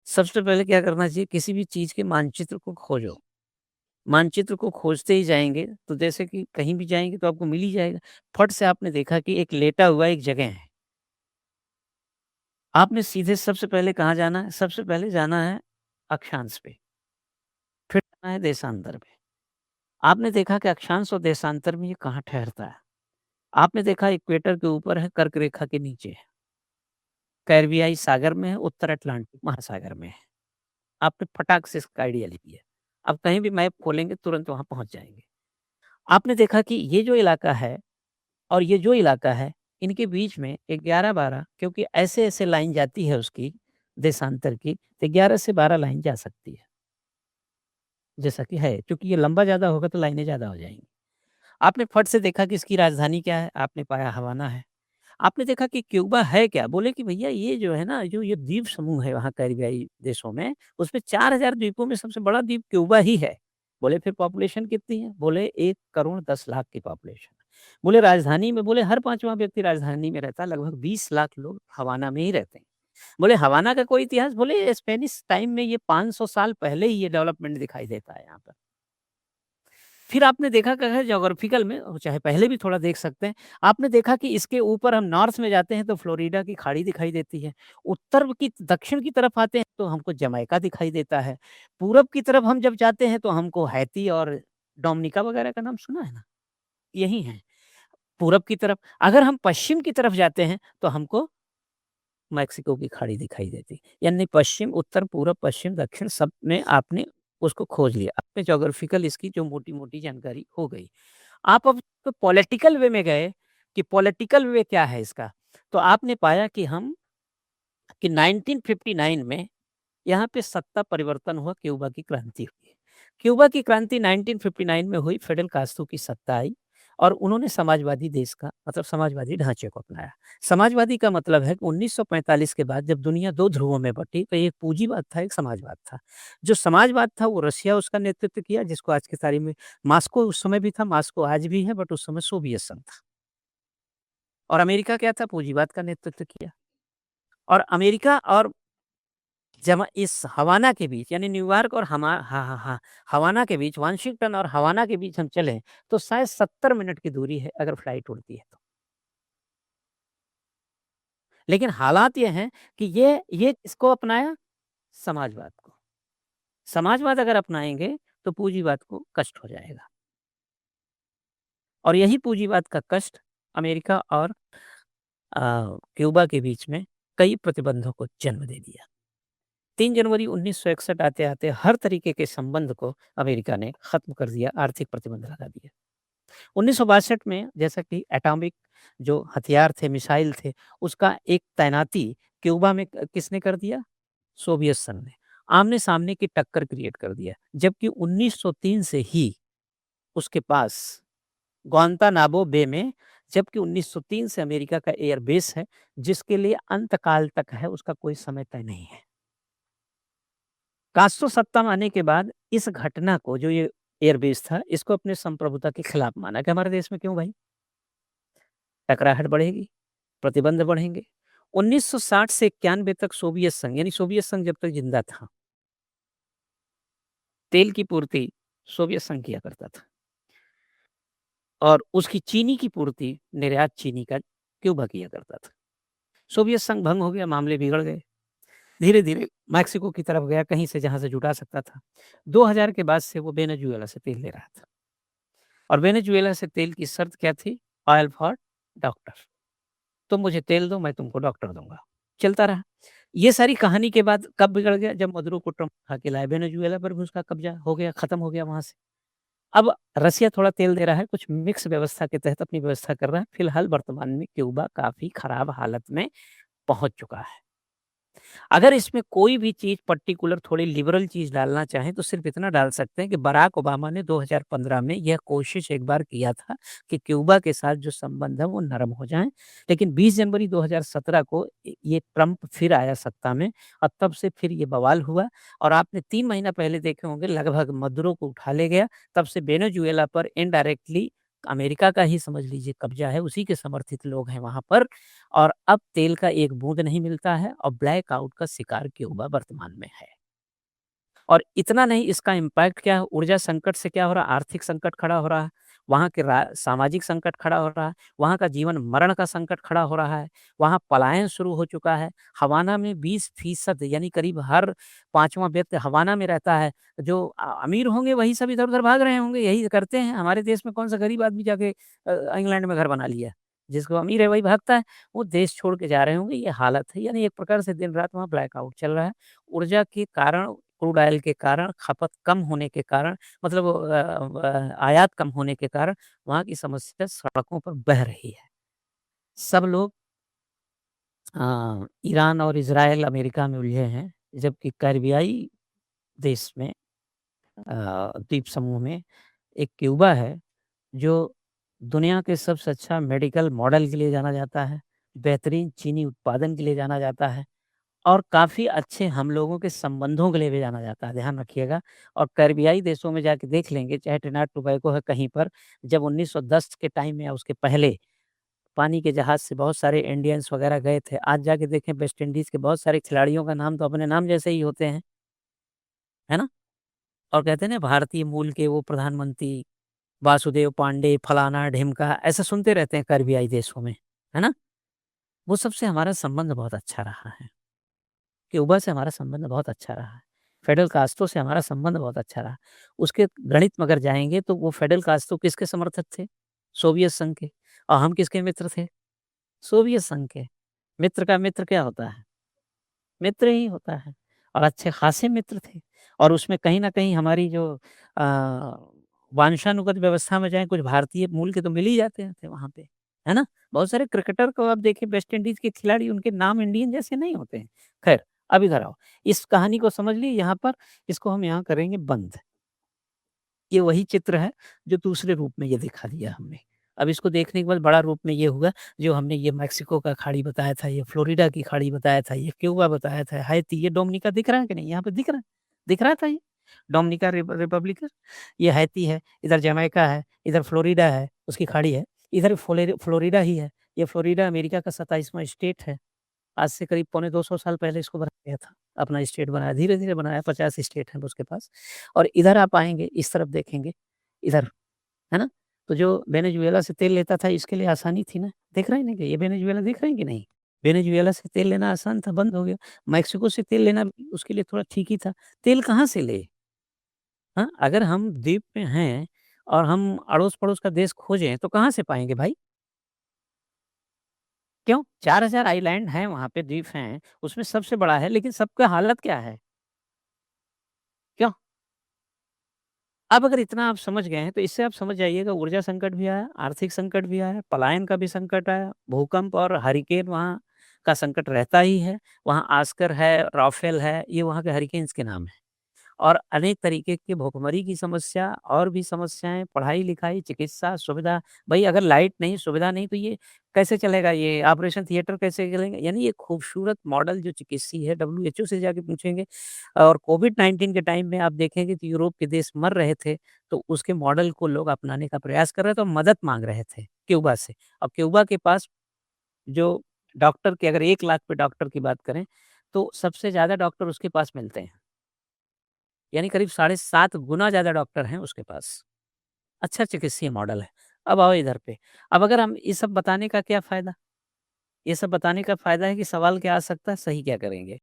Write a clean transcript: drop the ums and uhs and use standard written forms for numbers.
सबसे पहले क्या करना चाहिए, किसी भी चीज़ के मानचित्र को खोजो। मानचित्र को खोजते ही जाएँगे, तो जैसे कि कहीं भी जाएँगे तो आपको मिल ही जाएगा। फट से आपने देखा कि एक लेटा हुआ एक जगह है। आपने सीधे सबसे पहले कहाँ जाना है? सबसे पहले जाना है अक्षांश पे, फिर जाना है देशांतर पे। आपने देखा कि अक्षांश और देशांतर में ये कहाँ ठहरता है? आपने देखा इक्वेटर के ऊपर है, कर्क रेखा के नीचे है, कैरिबियाई सागर में है, उत्तर अटलांटिक महासागर में है। आपने फटाक से इसका आइडिया ले लिया। अब कहीं भी मैप खोलेंगे तुरंत वहाँ पहुँच जाएँगे। आपने देखा कि ये जो इलाका है और ये जो इलाका है, इनके बीच में 11-12 क्योंकि ऐसे-ऐसे लाइन जाती है उसकी देशांतर की, तो 11 से 12 लाइन जा सकती है, जैसा कि है। चूँकि ये लंबा ज़्यादा होगा तो लाइनें ज़्यादा हो जाएँगी। आपने फट से देखा कि इसकी राजधानी क्या है? आपने पाया हवाना है। आपने देखा कि क्यूबा है क्या? बोले कि भैया ये जो है ना, जो ये द्वीप समूह है वहाँ कैरिबियाई देशों में, उसमें 4000 द्वीपों में सबसे बड़ा द्वीप क्यूबा ही है। बोले फिर पॉपुलेशन कितनी है? बोले 1 करोड़ 10 लाख की पॉपुलेशन है। बोले राजधानी में, बोले हर 5वाँ व्यक्ति राजधानी में रहता है, लगभग 20 लाख लोग हवाना में ही रहते हैं। बोले हवाना का कोई इतिहास? बोले स्पेनिश टाइम में ये 500 साल पहले ही ये डेवलपमेंट दिखाई देता है यहाँ पर। फिर आपने देखा क्या है ज्योग्राफिकल में, और चाहे पहले भी थोड़ा देख सकते हैं, आपने देखा कि इसके ऊपर हम नॉर्थ में जाते हैं तो फ्लोरिडा की खाड़ी दिखाई देती है। उत्तर की दक्षिण की तरफ आते हैं तो हमको जमैका दिखाई देता है। पूरब की तरफ हम जब जाते हैं तो हमको हैती और डोमिनिका वगैरह का नाम सुना है ना? यही है। पूरब की तरफ अगर हम पश्चिम की तरफ जाते हैं तो हमको मेक्सिको की खाड़ी दिखाई देती। यानी पश्चिम, उत्तर, पूरब, पश्चिम, दक्षिण सब में आपने उसको खोज लिया। आपने ज्योग्राफिकल इसकी जो मोटी-मोटी जानकारी हो गई। आप अब तो पॉलिटिकल वे में गए कि पॉलिटिकल वे क्या है इसका? तो आपने पाया कि 1959 में यहाँ पे सत्ता परिवर्तन हुआ, क्यूबा की क्रांति हुई। क्यूबा की क्रांति 1959 में हुई, फिडेल कास्ट्रो की सत्ता आई और उन्होंने समाजवादी देश का मतलब समाजवादी ढांचे को अपनाया। समाजवादी का मतलब है कि 1945 के बाद जब दुनिया 2 ध्रुवों में बँटी तो एक पूंजीवाद था, एक समाजवाद था। जो समाजवाद था वो रशिया उसका नेतृत्व किया, जिसको आज की तारीख में मास्को उस समय भी था, मास्को आज भी है, बट उस समय सोवियत संघ था। और अमेरिका क्या था? पूंजीवाद का नेतृत्व किया। और अमेरिका और जमा इस हवाना के बीच यानी न्यूयॉर्क और हवाना के बीच, वाशिंगटन और हवाना के बीच हम चलें, तो शायद 70 मिनट की दूरी है अगर फ्लाइट उड़ती है तो। लेकिन हालात ये हैं कि ये किसको अपनाया? समाजवाद को। समाजवाद अगर अपनाएँगे, तो पूंजीवाद को कष्ट हो जाएगा। और यही पूंजीवाद का कष्ट अमेरिका और अ, क्यूबा के बीच में कई प्रतिबंधों को जन्म दे दिया। 3 जनवरी 1961 आते-आते हर तरीके के संबंध को अमेरिका ने खत्म कर दिया, आर्थिक प्रतिबंध लगा दिए। 1962 में जैसा कि एटॉमिक जो हथियार थे, मिसाइल थे, उसका एक तैनाती क्यूबा में किसने कर दिया? सोवियत संघ ने। आमने-सामने की टक्कर क्रिएट कर दिया। जबकि 1903 से ही उसके पास ग्वांतानामो बे में, जबकि 1903 से अमेरिका का एयर बेस है, जिसके लिए अंतकाल तक है, उसका कोई समय तय नहीं है। कास्ट्रो सत्ता में आने के बाद इस घटना को, जो ये एयरबेस था, इसको अपने संप्रभुता के खिलाफ माना कि हमारे देश में क्यों भाई? टकराहट बढ़ेगी, प्रतिबंध बढ़ेंगे। 1960 से 91 तक सोवियत संघ यानी सोवियत संघ जब तक जिंदा था, तेल की पूर्ति सोवियत संघ किया करता था और उसकी चीनी की पूर्ति, निर्यात चीनी का क्यूबा किया करता था। सोवियत संघ भंग हो गया, मामले बिगड़ गए। धीरे-धीरे मैक्सिको की तरफ गया, कहीं से जहाँ से जुटा सकता था। 2000 के बाद से वो वेनेजुएला से तेल ले रहा था। और वेनेजुएला से तेल की शर्त क्या थी? Oil for doctor. तुम मुझे तेल दो, मैं तुमको डॉक्टर दूँगा। चलता रहा। ये सारी कहानी के बाद कब बिगड़ गया? जब मदुरो को ट्रम्प उठा के लाए, वेनेजुएला पर भी उसका कब्ज़ा हो गया, खत्म हो गया वहाँ से। अब रसिया थोड़ा तेल दे रहा है, कुछ मिक्स व्यवस्था के तहत अपनी व्यवस्था कर रहा है। फिलहाल वर्तमान में क्यूबा काफ़ी खराब हालत में पहुँच चुका है। अगर इसमें कोई भी चीज़ पर्टिकुलर थोड़ी लिबरल चीज़ डालना चाहें तो सिर्फ़ इतना डाल सकते हैं कि बराक ओबामा ने 2015 में यह कोशिश एक बार किया था कि क्यूबा के साथ जो संबंध है वो नरम हो जाएँ। लेकिन 20 जनवरी 2017 को ये ट्रम्प फिर आया सत्ता में और तब से फिर ये बवाल हुआ और आपने 3 महीना पहले देखे होंगे लगभग मदुरो को उठा ले गया। तब से वेनेजुएला पर इनडायरेक्टली अमेरिका का ही समझ लीजिए कब्ज़ा है, उसी के समर्थित लोग हैं वहाँ पर और अब तेल का एक बूँद नहीं मिलता है और ब्लैक आउट का शिकार क्यूबा वर्तमान में है। और इतना नहीं इसका इम्पैक्ट क्या है, ऊर्जा संकट से क्या हो रहा है, आर्थिक संकट खड़ा हो रहा है, वहाँ के रा सामाजिक संकट खड़ा हो रहा है, वहाँ का जीवन-मरण का संकट खड़ा हो रहा है, वहाँ पलायन शुरू हो चुका है। हवाना में 20% यानी करीब हर 5वाँ व्यक्ति हवाना में रहता है। जो अमीर होंगे वही सब इधर-उधर भाग रहे होंगे, यही करते हैं। हमारे देश में कौन-सा गरीब आदमी जाके इंग्लैंड में घर बना लिया। जिसको अमीर है वही भागता है, वो देश छोड़ के जा रहे होंगे, ये हालत है। यानी एक प्रकार से दिन-रात वहाँ ब्लैकआउट चल रहा है। ऊर्जा के कारण क्रूड ऑयल के कारण, खपत कम होने के कारण मतलब आयात कम होने के कारण वहाँ की समस्या सड़कों पर बह रही है। सब लोग ईरान और इज़राइल, अमेरिका में उलझे हैं, जबकि कैरिबियाई देश में द्वीप समूह में एक क्यूबा है, जो दुनिया के सबसे अच्छा मेडिकल मॉडल के लिए जाना जाता है, बेहतरीन चीनी उत्पादन के लिए जाना जाता है। और काफ़ी अच्छे हम लोगों के संबंधों के लिए भी जाना जाता है, ध्यान रखिएगा। और कैरिबियाई देशों में जाके देख लेंगे, चाहे ट्रिनिडाद टोबैगो है कहीं पर, जब 1910 के टाइम में या उसके पहले पानी के जहाज़ से बहुत सारे इंडियंस वगैरह गए थे। आज जाके देखें वेस्ट इंडीज़ के बहुत सारे खिलाड़ियों का नाम तो अपने नाम जैसे ही होते हैं, है ना? और कहते हैं ना भारतीय मूल के वो प्रधानमंत्री वासुदेव पांडे, फलाना, ढिमका ऐसा सुनते रहते हैं कैरिबियाई देशों में, है ना? वो सबसे हमारा संबंध बहुत अच्छा रहा है। क्यूबा से हमारा संबंध बहुत अच्छा रहा है। फिडेल कास्ट्रो से हमारा संबंध बहुत अच्छा रहा। उसके गणित में अगर जाएँगे तो वो फिडेल कास्ट्रो किसके समर्थक थे? सोवियत संघ के। और हम किसके मित्र थे? सोवियत संघ के। मित्र का मित्र क्या होता है? मित्र ही होता है और अच्छे खासे मित्र थे। और उसमें कहीं न कहीं हमारी जो वंशानुगत व्यवस्था में जाएँ कुछ भारतीय मूल के तो मिल ही जाते थे वहाँ पे, है ना? बहुत सारे क्रिकेटर को आप देखिए वेस्ट इंडीज़ के खिलाड़ी उनके नाम इंडियन जैसे नहीं होते हैं। ख़ैर अब इधर आओ, इस कहानी को समझ लिए यहाँ पर, इसको हम यहाँ करेंगे बंद। ये वही चित्र है जो दूसरे रूप में ये दिखा दिया हमने। अब इसको देखने के बाद बड़ा रूप में ये हुआ जो हमने ये मेक्सिको का खाड़ी बताया था, ये फ्लोरिडा की खाड़ी बताया था, ये क्यूबा बताया था, हैती, ये डोमिनिका दिख रहा है कि नहीं? यहाँ पे दिख रहा है? दिख रहा था ये? डोमिनिका रिपब्लिक है, ये हैती है, इधर जमैका है, इधर फ्लोरिडा है, उसकी खाड़ी है, इधर फ्लोरिडा ही है। ये फ्लोरिडा अमेरिका का 27वाँ स्टेट है। आज से करीब पौने 200 साल पहले इसको बनाया गया था। अपना स्टेट बनाया, धीरे-धीरे बनाया, 50 स्टेट हैं उसके पास। और इधर आप आएँगे, इस तरफ देखेंगे, इधर, है ना? तो जो वेनेजुएला से तेल लेता था, इसके लिए आसानी थी ना। देख रहे हैं ना कि ये वेनेजुएला देख रहे हैं कि नहीं? वेनेजुएला से तेल लेना आसान था, बंद हो गया। मेक्सिको से तेल लेना भी उसके लिए थोड़ा ठीक ही था। तेल कहाँ से ले? हाँ, अगर हम द्वीप में हैं और हम अड़ोस-पड़ोस का देश खोजें, तो कहाँ से पाएँगे भाई? क्यों? 4000 आइलैंड हैं वहाँ पे, द्वीप हैं, उसमें सबसे बड़ा है, लेकिन सबका हालत क्या है? क्यों? अब अगर इतना आप समझ गए हैं, तो इससे आप समझ जाइएगा ऊर्जा संकट भी आया, आर्थिक संकट भी आया, पलायन का भी संकट आया, भूकंप और हरिकेन वहाँ का संकट रहता ही है। वहाँ ऑस्कर है, राफेल है, ये वहाँ के हरिकेन्स के नाम हैं। और अनेक तरीके की भुखमरी की समस्या और भी समस्याएँ, पढ़ाई-लिखाई, चिकित्सा सुविधा। भई अगर लाइट नहीं, सुविधा नहीं तो ये कैसे चलेगा, ये ऑपरेशन थिएटर कैसे चलेंगे? यानी ये खूबसूरत मॉडल जो चिकित्सीय है, डब्ल्यूएचओ से जाके पूछेंगे। और कोविड-19 के टाइम में आप देखेंगे तो यूरोप के देश मर रहे थे, तो उसके मॉडल को लोग अपनाने का प्रयास कर रहे थे और मदद माँग रहे थे क्यूबा से। अब क्यूबा के पास जो डॉक्टर के अगर 1 लाख पे डॉक्टर की बात करें, तो सबसे ज़्यादा डॉक्टर उसके पास मिलते हैं। यानी करीब साढ़े 7 गुना ज़्यादा डॉक्टर हैं उसके पास। अच्छा चिकित्सीय मॉडल है। अब आओ इधर पे। अब अगर हम ये सब बताने का क्या फ़ायदा? ये सब बताने का फ़ायदा है कि सवाल क्या आ सकता है, सही क्या करेंगे?